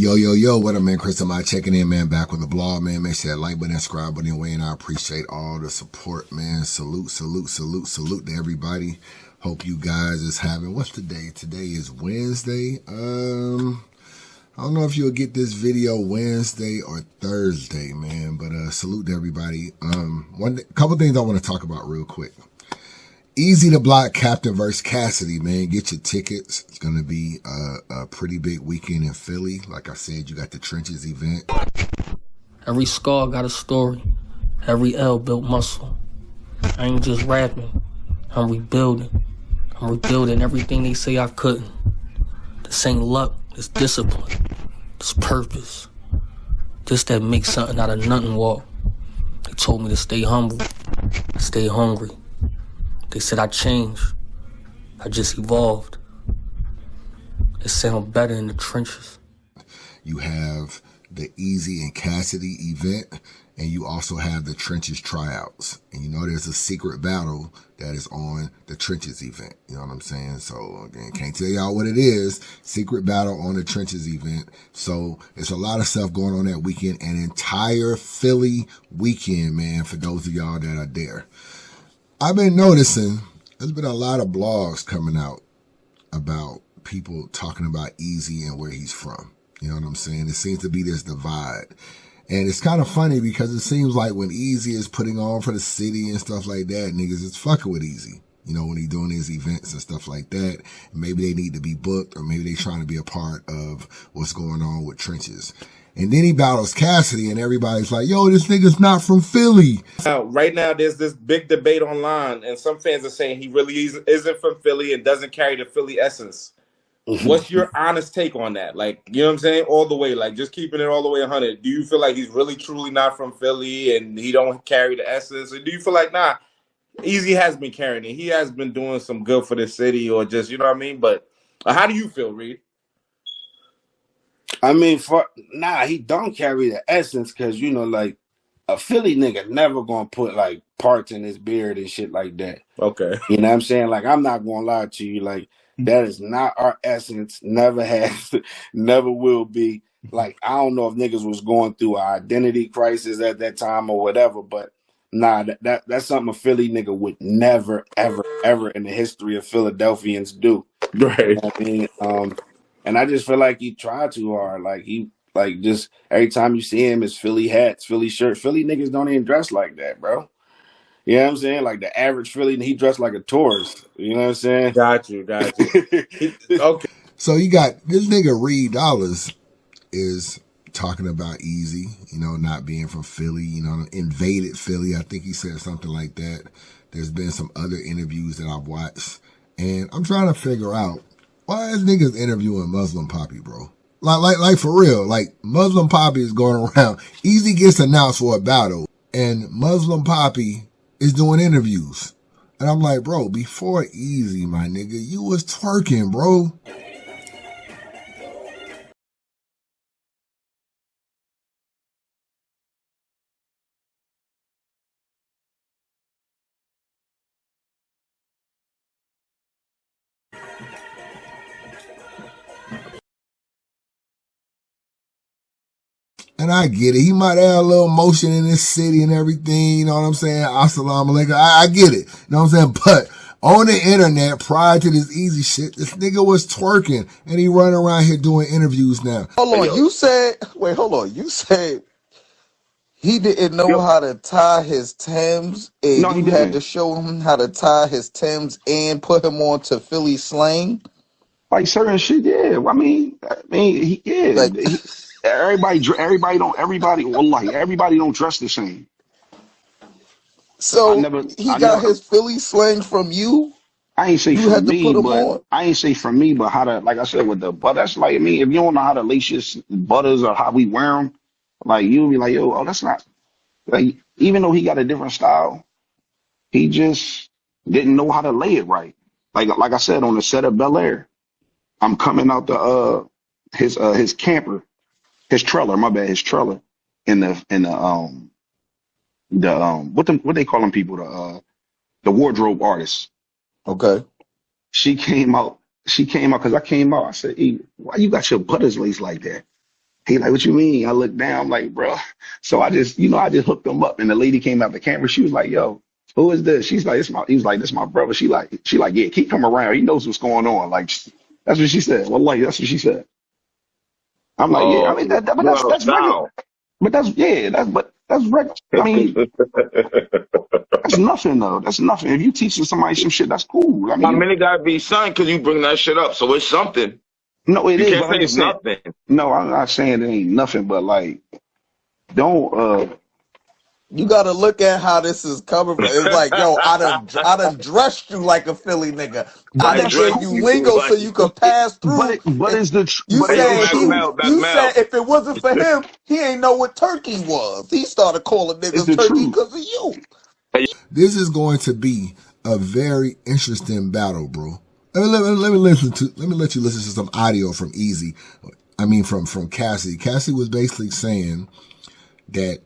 Yo, what up, man? Chris, am I checking in, man? Back with the blog, man. Make sure that like button and subscribe button away, and I appreciate all the support, man. Salute to everybody. Hope you guys is having, what's the day? Today is Wednesday. I don't know if you'll get this video Wednesday or Thursday, man, but salute to everybody. Couple things I want to talk about real quick. Easy to Block Captain versus Cassidy, man. Get your tickets. It's going to be a pretty big weekend in Philly. Like I said, you got the Trenches event. Every scar got a story. Every L built muscle. I ain't just rapping. I'm rebuilding. I'm rebuilding everything they say I couldn't. This ain't luck. It's discipline. It's purpose. This that makes something out of nothing walk. They told me to stay humble. Stay hungry. They said I changed. I just evolved. It sounds better in the trenches. You have the Easy and Cassidy event, and you also have the Trenches tryouts. And you know there's a secret battle that is on the Trenches event. You know what I'm saying? So, again, can't tell y'all what it is. Secret battle on the Trenches event. So, it's a lot of stuff going on that weekend. An entire Philly weekend, man, for those of y'all that are there. I've been noticing there's been a lot of blogs coming out about people talking about Easy and where he's from. You know what I'm saying? It seems to be this divide. And it's kind of funny because it seems like when Easy is putting on for the city and stuff like that, niggas is fucking with Easy. You know, when he's doing his events and stuff like that. Maybe they need to be booked, or maybe they're trying to be a part of what's going on with Trenches. And then he battles Cassidy, and everybody's like, yo, this nigga's not from Philly. Right now, there's this big debate online, and some fans are saying he really isn't from Philly and doesn't carry the Philly essence. What's your honest take on that? Like, you know what I'm saying? All the way, like, just keeping it all the way 100. Do you feel like he's really, truly not from Philly and he don't carry the essence? Or do you feel like, nah, Easy has been carrying it? He has been doing some good for the city, or just, you know what I mean? But how do you feel, Reed? I mean, he don't carry the essence because, you know, like, a Philly nigga never gonna put, like, parts in his beard and shit like that. Okay. You know what I'm saying? Like, I'm not gonna lie to you. Like, that is not our essence. Never has, never will be. Like, I don't know if niggas was going through an identity crisis at that time or whatever, but nah, that's something a Philly nigga would never, ever in the history of Philadelphians do. Right. You know what I mean? And I just feel like he tried too hard. Like just every time you see him, it's Philly hats, Philly shirts. Philly niggas don't even dress like that, bro. You know what I'm saying? Like the average Philly, he dressed like a tourist. You know what I'm saying? Got you. Okay. So you got this nigga Reed Dollars is talking about Easy, you know, not being from Philly, you know, invaded Philly. I think he said something like that. There's been some other interviews that I've watched, and I'm trying to figure out why is niggas interviewing Muslim Poppy, bro? Like for real, like Muslim Poppy is going around. Easy gets announced for a battle, and Muslim Poppy is doing interviews. And I'm like, bro, before Easy, my nigga, you was twerking, bro. And I get it. He might have a little motion in this city and everything. You know what I'm saying? Assalamu alaikum. I get it. You know what I'm saying? But on the internet, prior to this Easy shit, this nigga was twerking. And he running around here doing interviews now. Hold on. You said he didn't know how to tie his Timbs, and No, he you had didn't. to show him how to tie his Timbs and put him on to Philly slang? Like certain shit, yeah. Like, Everybody don't dress the same. so he got his Philly slang from you? I ain't say You from had to me, put him but on? I ain't say from me, but how to, like I said, with the butter. That's like me. If you don't know how to lace your butters or how we wear them, like you'll be like, yo, oh, that's not like. Even though he got a different style, he just didn't know how to lay it right. Like I said on the set of Bel Air, I'm coming out his camper, his trailer. My bad, his trailer in what they call them people, the wardrobe artist. Okay. She came out because I came out. I said, hey, why you got your butters laced like that? He like, what you mean? I look down, I'm like, bro. So I just, I just hooked him up, and the lady came out the camera. She was like, yo, who is this? She's like, he was like, this my brother. She like, yeah, keep coming around. He knows what's going on. Like, that's what she said. Well, like, that's what she said. I'm like, yeah, I mean, but You have a that's regular. style. But that's regular. I mean, that's nothing though. That's nothing. If you teaching somebody some shit, that's cool. I I mean, mean, it gotta be something because you bring that shit up, so it's something. no, it You is, can't but say I'm it's just saying, nothing. no, I'm not saying it ain't nothing, but like, don't, You gotta look at how this is coming from. It's like, yo, I done dressed you like a Philly nigga. I but I done that's dress gave cool. you you lingo so like, you could pass through. But And it's the, you but hey, it's yo, the said Black he, truth. Mel, Black you said Mel. if it wasn't for him, he ain't know what turkey was. He started calling It's niggas the turkey truth. because of you. This is going to be a very interesting battle, bro. Let you listen to some audio from Easy. I mean, from Cassidy. Cassidy was basically saying that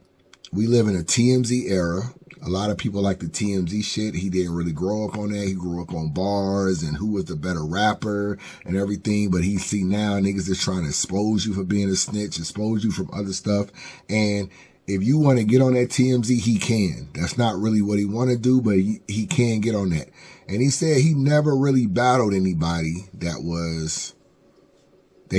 we live in a TMZ era. A lot of people like the TMZ shit. He didn't really grow up on that. He grew up on bars and who was the better rapper and everything. But he see now niggas is trying to expose you for being a snitch, expose you from other stuff. And if you want to get on that TMZ, he can. That's not really what he want to do, but he can get on that. And he said he never really battled anybody that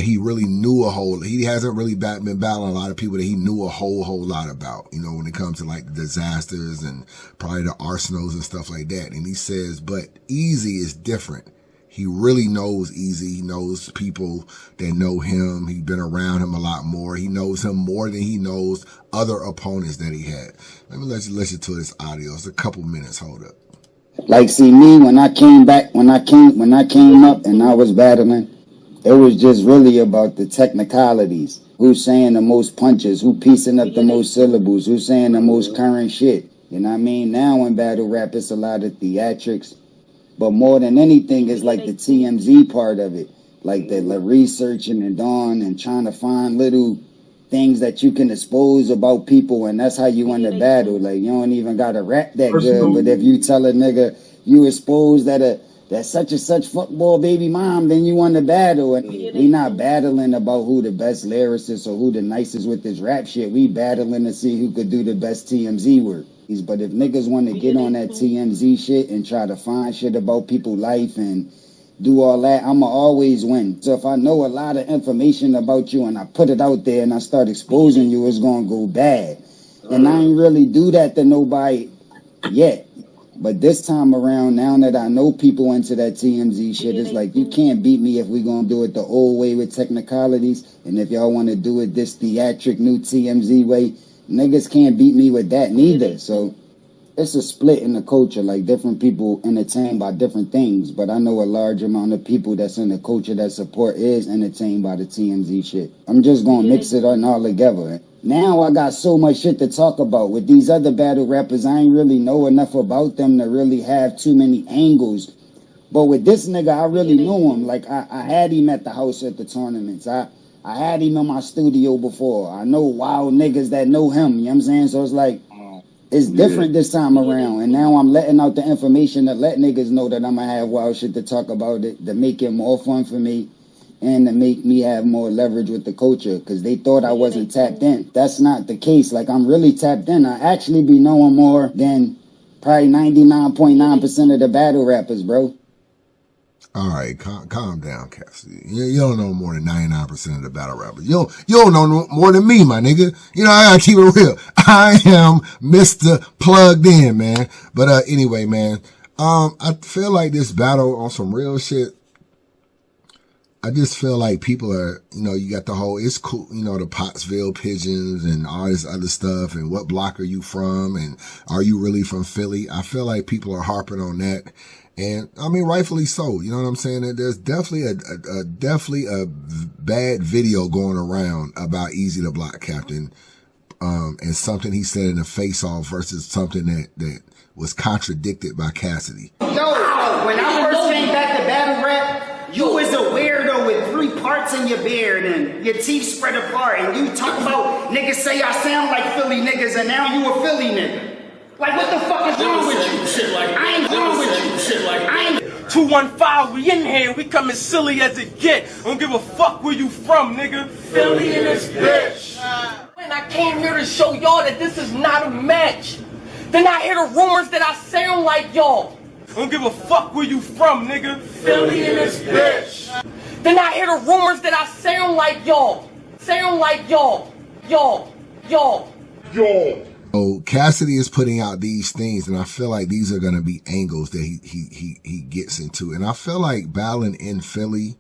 he really knew he hasn't really been battling a lot of people that he knew a whole lot about, when it comes to like the disasters and probably the arsenals and stuff like that. And he says, but Easy is different. He really knows Easy. He knows people that know him. He's been around him a lot more. He knows him more than he knows other opponents that he had. Let me let you listen to this audio. It's a couple minutes. Hold up. Like, see me when I came up and I was battling, it was just really about the technicalities. Who's saying the most punches? Who piecing up the most syllables? Who's saying the most current shit? You know what I mean? Now in battle rap, it's a lot of theatrics. But more than anything, it's like the TMZ part of it. Like the researching and doing and trying to find little things that you can expose about people, and that's how you win the battle. Like, you don't even got to rap that good, but if you tell a nigga you expose that such and such fuckball baby mom, then you won the battle. And we not battling about who the best lyricist or who the nicest with this rap shit. We battling to see who could do the best TMZ work. But if niggas want to get on that TMZ shit and try to find shit about people's life and do all that, I'ma always win. So if I know a lot of information about you and I put it out there and I start exposing you, it's gonna go bad. And I ain't really do that to nobody yet. But this time around, now that I know people into that TMZ shit, it's like, you can't beat me if we gonna do it the old way with technicalities. And if y'all want to do it this theatric new TMZ way, niggas can't beat me with that neither. So it's a split in the culture, like different people entertained by different things. But I know a large amount of people that's in the culture that support is entertained by the TMZ shit. I'm just gonna mix it all together. Now I got so much shit to talk about. With these other battle rappers, I ain't really know enough about them to really have too many angles. But with this nigga, I really know him. Like, I had him at the house at the tournaments. I had him in my studio before. I know wild niggas that know him, you know what I'm saying? So it's like, it's different this time around. And now I'm letting out the information to let niggas know that I'm going to have wild shit to talk about it, to make it more fun for me, and to make me have more leverage with the culture, because they thought I wasn't tapped in. That's not the case. Like, I'm really tapped in. I actually be knowing more than probably 99.9% of the battle rappers, bro. All right, calm down, Cassidy. You don't know more than 99% of the battle rappers. You don't know more than me, my nigga. I gotta keep it real. I am Mr. Plugged In, man. But anyway, man, I feel like this battle on some real shit. I just feel like people are, you got the whole, it's cool, the Pottsville pigeons and all this other stuff, and what block are you from, and are you really from Philly? I feel like people are harping on that. And I mean, rightfully so. You know what I'm saying? There's definitely a bad video going around about Easy the Block Captain, and something he said in the face off versus something that was contradicted by Cassidy. Yo, when I first came back to battle rap, you was a weirdo with 3 parts in your beard and your teeth spread apart, and you talk about niggas say I sound like Philly niggas, and now you a Philly nigga. Like, what the fuck is wrong with you? I ain't wrong with you. 215, we in here, we come as silly as it get. Don't give a fuck where you from, nigga. Philly in this bitch. When I came here to show y'all that this is not a match. Then I hear the rumors that I sound like y'all. Don't give a fuck where you from, nigga. Philly in this bitch. Then I hear the rumors that I sound like y'all. Sound like y'all. Y'all. So Cassidy is putting out these things, and I feel like these are going to be angles that he gets into. And I feel like battling in Philly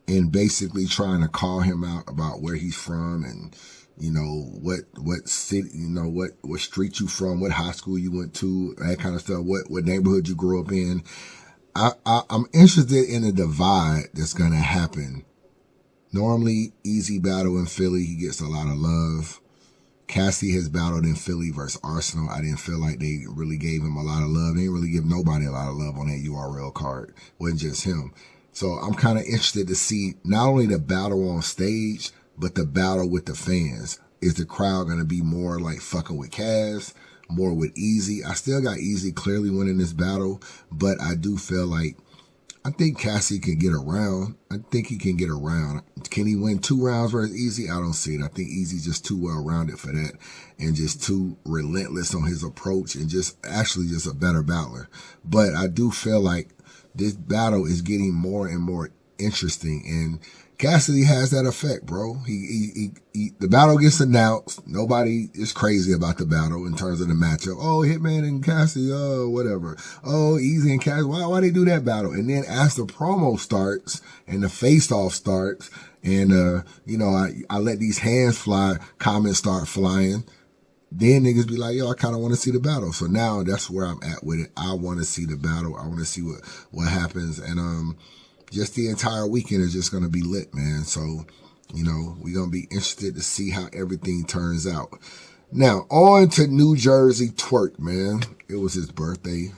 and basically trying to call him out about where he's from and, you know, what city, you know, what street you from, what high school you went to, that kind of stuff, what neighborhood you grew up in. I'm interested in the divide that's going to happen. Normally, Easy battle in Philly, he gets a lot of love. Cassie has battled in Philly versus Arsenal. I didn't feel like they really gave him a lot of love. They didn't really give nobody a lot of love on that URL card. It wasn't just him. So I'm kind of interested to see not only the battle on stage, but the battle with the fans. Is the crowd going to be more like fucking with Cass, more with Easy? I still got Easy clearly winning this battle, but I do feel like I think Cassie can get around. I think he can get around. Can he win 2 rounds versus Easy? I don't see it. I think Easy's just too well-rounded for that and just too relentless on his approach and just actually just a better battler. But I do feel like this battle is getting more and more interesting, and Cassidy has that effect, bro. The battle gets announced. Nobody is crazy about the battle in terms of the matchup. Oh, Hitman and Cassidy, oh, whatever. Oh, Easy and Cassidy, why they do that battle? And then as the promo starts and the face-off starts and, you know, I let these hands fly, comments start flying, then niggas be like, yo, I kind of want to see the battle. So now that's where I'm at with it. I want to see the battle. I want to see what happens. And, just the entire weekend is just going to be lit, man. So, you know, we're going to be interested to see how everything turns out. Now, on to New Jersey Twork, man. It was his birthday,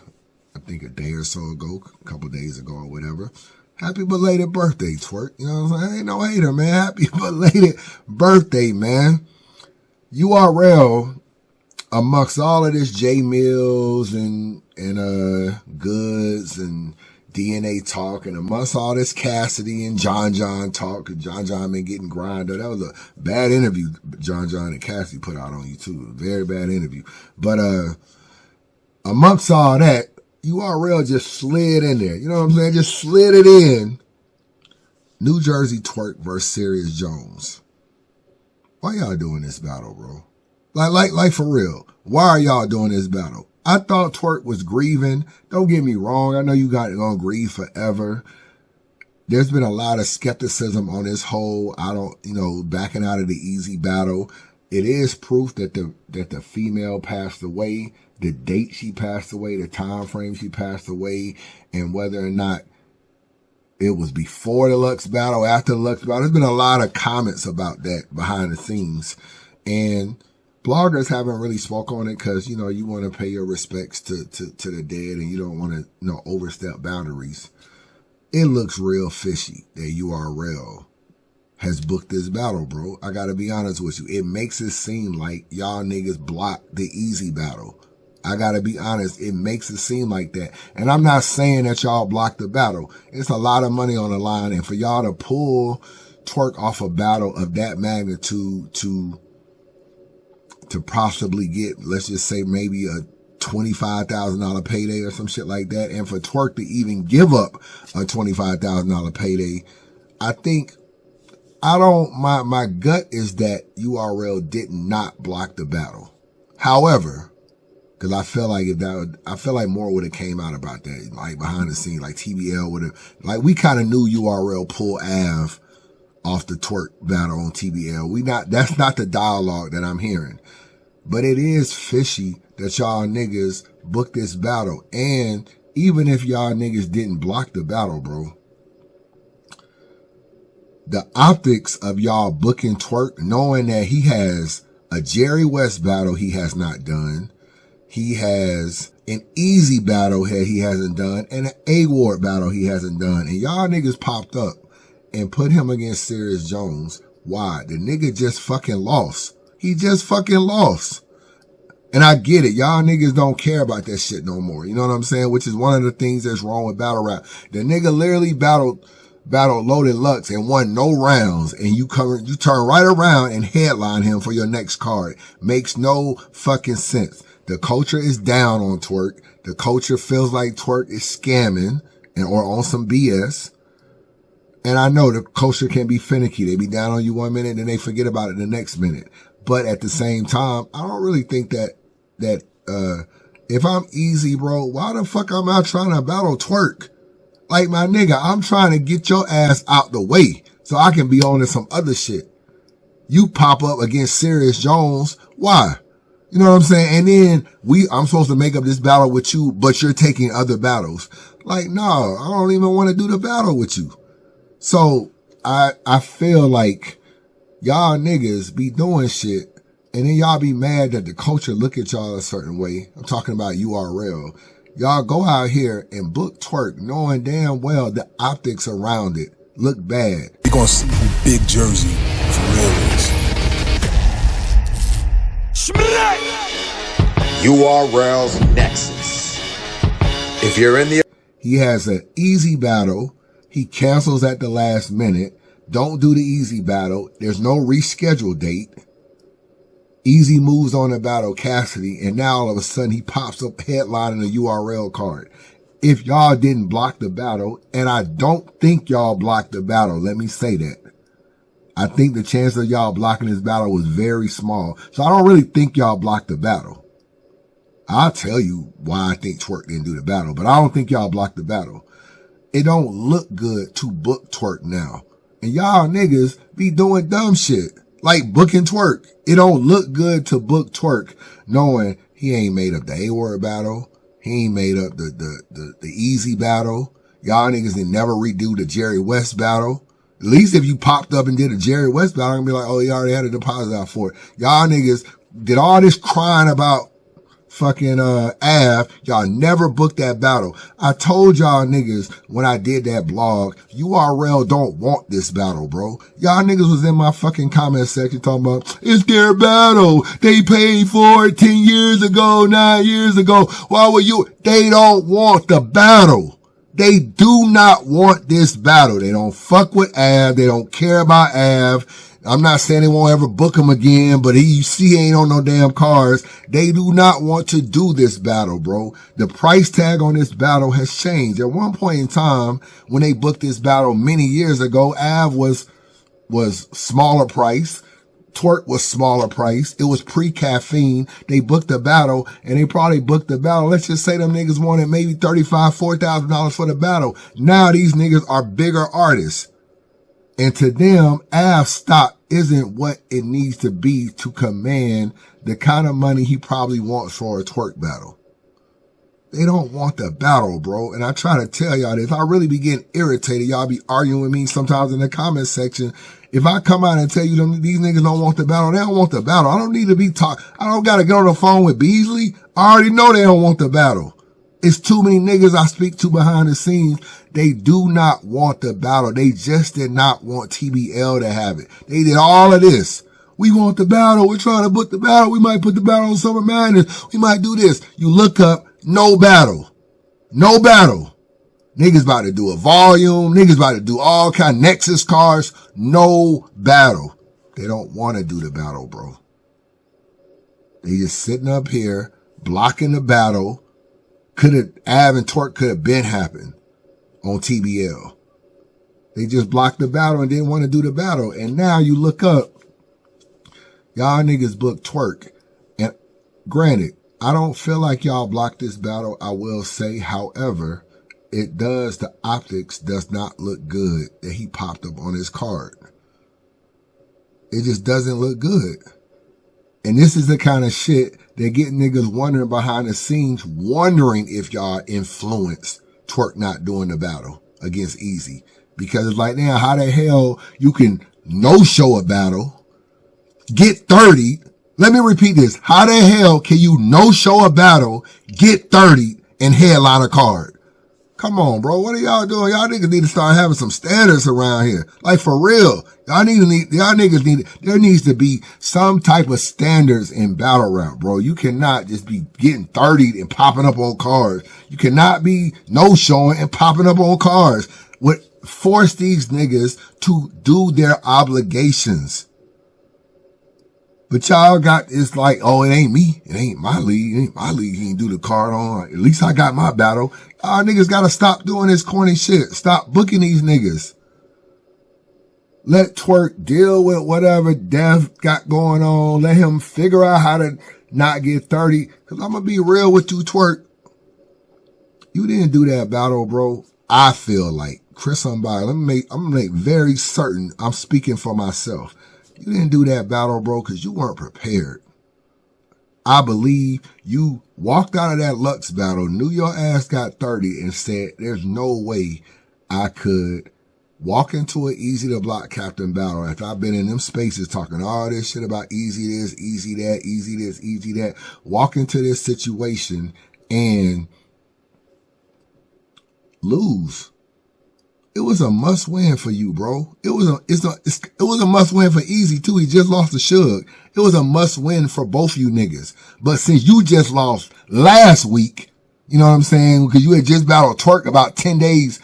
I think a day or so ago, a couple days ago or whatever. Happy belated birthday, Twork. You know what I'm saying? I ain't no hater, man. Happy belated birthday, man. URL, amongst all of this J Mills and Goods and DNA talk, and amongst all this Cassidy and John talk, because John been getting grinded. That was a bad interview John and Cassidy put out on YouTube. Very bad interview. But amongst all that, URL just slid in there. You know what I'm saying? Just slid it in. New Jersey Twork versus Serius Jones. Why y'all doing this battle, bro? Like for real. Why are y'all doing this battle? I thought Twork was grieving. Don't get me wrong. I know you got to grieve forever. There's been a lot of skepticism on this whole, backing out of the Easy battle. It is proof that the female passed away, the date she passed away, the time frame she passed away, and whether or not it was before the Lux battle, after the Lux battle. There's been a lot of comments about that behind the scenes. And bloggers haven't really spoke on it because, you want to pay your respects to the dead and you don't want to, overstep boundaries. It looks real fishy that URL has booked this battle, bro. I got to be honest with you. It makes it seem like y'all niggas blocked the Easy battle. I got to be honest. It makes it seem like that. And I'm not saying that y'all blocked the battle. It's a lot of money on the line. And for y'all to pull Twork off a battle of that magnitude to possibly get, let's just say maybe a $25,000 payday or some shit like that. And for Twork to even give up a $25,000 payday, my gut is that URL did not block the battle. However, because I feel like more would have came out about that, like behind the scenes, like TBL would have, like we kind of knew URL pull Av off the Twork battle on TBL. That's not the dialogue that I'm hearing. But it is fishy that y'all niggas booked this battle. And even if y'all niggas didn't block the battle, bro, the optics of y'all booking Twork, knowing that he has a Jerry West battle he has not done, he has an Easy battle he hasn't done, and an A-Ward battle he hasn't done, and y'all niggas popped up and put him against Serius Jones. Why? The nigga just fucking lost. He just fucking lost. And I get it. Y'all niggas don't care about that shit no more. You know what I'm saying? Which is one of the things that's wrong with battle rap. The nigga literally battled Loaded Lux and won no rounds, and you turn right around and headline him for your next card. Makes no fucking sense. The culture is down on Twork. The culture feels like Twork is scamming or on some BS. And I know the culture can be finicky. They be down on you 1 minute, then they forget about it the next minute. But at the same time, I don't really think that if I'm Eazy, bro, why the fuck am I trying to battle Twork? Like, my nigga, I'm trying to get your ass out the way so I can be on to some other shit. You pop up against Serius Jones. Why? You know what I'm saying? And then I'm supposed to make up this battle with you, but you're taking other battles. Like, no, I don't even want to do the battle with you. So I feel like y'all niggas be doing shit and then y'all be mad that the culture look at y'all a certain way. I'm talking about URL. Y'all go out here and book Twork knowing damn well the optics around it look bad. We're going to see who Big Jersey for real is. URL's Nexus. If you're in the... He has an easy battle. He cancels at the last minute. Don't do the easy battle. There's no reschedule date. Easy moves on to battle Cassidy, and now all of a sudden he pops up headlining a URL card. If y'all didn't block the battle, and I don't think y'all blocked the battle, let me say that. I think the chance of y'all blocking this battle was very small. So I don't really think y'all blocked the battle. I'll tell you why I think Twork didn't do the battle, but I don't think y'all blocked the battle. It don't look good to book Twork now. And y'all niggas be doing dumb shit. Like booking Twork. It don't look good to book Twork knowing he ain't made up the A-word battle. He ain't made up the easy battle. Y'all niggas didn't never redo the Jerry West battle. At least if you popped up and did a Jerry West battle, I'm gonna be like, oh, you already had a deposit out for it. Y'all niggas did all this crying about fucking Av. Y'all never booked that battle. I told y'all niggas when I did that blog, URL don't want this battle, bro. Y'all niggas was in my fucking comment section talking about, it's their battle. They paid for it 10 years ago, 9 years ago. Why were you? They don't want the battle. They do not want this battle. They don't fuck with Av. They don't care about Av. I'm not saying they won't ever book him again, but you see he ain't on no damn cards. They do not want to do this battle, bro. The price tag on this battle has changed. At one point in time, when they booked this battle many years ago, Av was smaller price. Twork was smaller price. It was pre-caffeine. They booked the battle, and they probably booked the battle. Let's just say them niggas wanted maybe $35,000, $4,000 for the battle. Now these niggas are bigger artists. And to them, Av's stock isn't what it needs to be to command the kind of money he probably wants for a Twork battle. They don't want the battle, bro. And I try to tell y'all this. I really be getting irritated. Y'all be arguing with me sometimes in the comment section. If I come out and tell you these niggas don't want the battle, they don't want the battle. I don't need to be I don't got to get on the phone with Beasley. I already know they don't want the battle. It's too many niggas I speak to behind the scenes. They do not want the battle. They just did not want TBL to have it. They did all of this. We want the battle. We're trying to book the battle. We might put the battle on Summer Madness. We might do this. You look up, no battle. No battle. Niggas about to do a volume. Niggas about to do all kind of Nexus cards. No battle. They don't want to do the battle, bro. They just sitting up here blocking the battle. Av and Twork could have been happened on TBL. They just blocked the battle and didn't want to do the battle. And now you look up, y'all niggas booked Twork. And granted, I don't feel like y'all blocked this battle, I will say. However, the optics does not look good that he popped up on his card. It just doesn't look good. And this is the kind of shit that get niggas wondering behind the scenes, wondering if y'all influenced Twork not doing the battle against Eazy. Because it's like, now, how the hell you can no-show a battle, get 30. Let me repeat this. How the hell can you no-show a battle, get 30, and headline a card? Come on, bro. What are y'all doing? Y'all niggas need to start having some standards around here. Like, for real. There needs to be some type of standards in battle rap, bro. You cannot just be getting 30'd and popping up on cars. You cannot be no-showing and popping up on cars. Force these niggas to do their obligations. But y'all got, it's like, oh, it ain't me. It ain't my league. It ain't my league. He ain't do the card on. At least I got my battle. Y'all niggas gotta stop doing this corny shit. Stop booking these niggas. Let Twork deal with whatever Dev got going on. Let him figure out how to not get 30. Cause I'm gonna be real with you, Twork. You didn't do that battle, bro. I feel like Chris somebody. I'm gonna make very certain I'm speaking for myself. You didn't do that battle, bro, because you weren't prepared. I believe you walked out of that Lux battle, knew your ass got 30, and said, there's no way I could walk into an easy to block captain battle after I've been in them spaces talking all this shit about easy this, easy that, easy this, easy that. Walk into this situation and lose. It was a must win for you, bro. It was a must win for Easy too. He just lost to Suge. It was a must win for both you niggas. But since you just lost last week, you know what I'm saying? Because you had just battled Twork about 10 days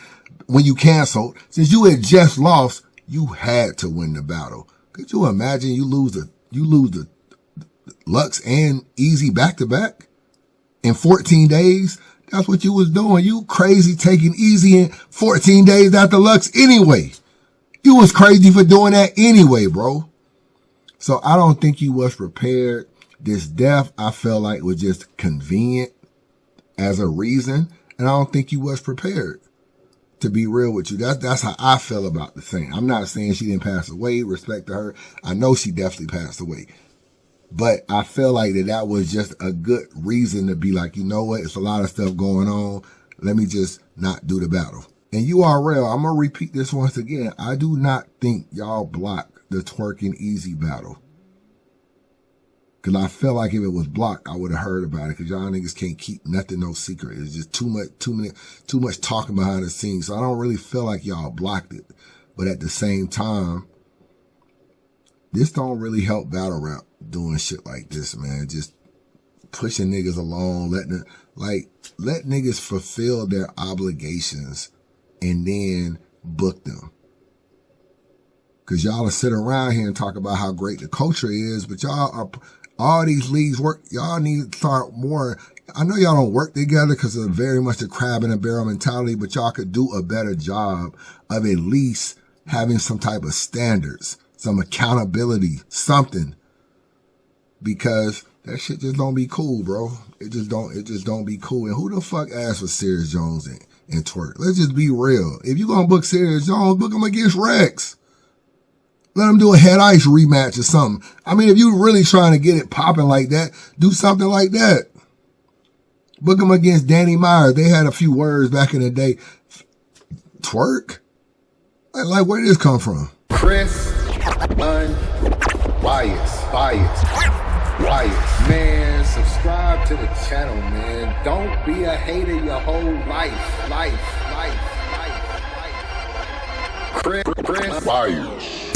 when you canceled. Since you had just lost, you had to win the battle. Could you imagine you lose the Lux and Easy back to back in 14 days? That's what you was doing. You crazy taking Easy in 14 days after Lux anyway. You was crazy for doing that anyway, bro. So I don't think you was prepared. This death, I felt like, was just convenient as a reason. And I don't think you was prepared, to be real with you. That's how I feel about the thing. I'm not saying she didn't pass away. Respect to her. I know she definitely passed away. But I feel like that was just a good reason to be like, you know what? It's a lot of stuff going on. Let me just not do the battle. And URL, I'm going to repeat this once again. I do not think y'all blocked the Twork and Easy battle. Because I feel like if it was blocked, I would have heard about it. Because y'all niggas can't keep nothing no secret. It's just too much talking behind the scenes. So I don't really feel like y'all blocked it. But at the same time, this don't really help battle rap doing shit like this, man. Just pushing niggas along, let niggas fulfill their obligations and then book them. Cause y'all will sit around here and talk about how great the culture is, but y'all are, all these leagues work, y'all need to start more. I know y'all don't work together because of very much the crab in a barrel mentality, but y'all could do a better job of at least having some type of standards, some accountability, something. Because that shit just don't be cool, bro. It just don't be cool. And who the fuck asked for Serius Jones and Twork? Let's just be real. If you gonna book Serius Jones, book him against Rex. Let him do a Head Ice rematch or something. I mean, if you really trying to get it popping like that, do something like that. Book him against Danny Myers. They had a few words back in the day. Twork? Like where did this come from? Chris, bias. Man, subscribe to the channel, man. Don't be a hater your whole life. Chris, bias.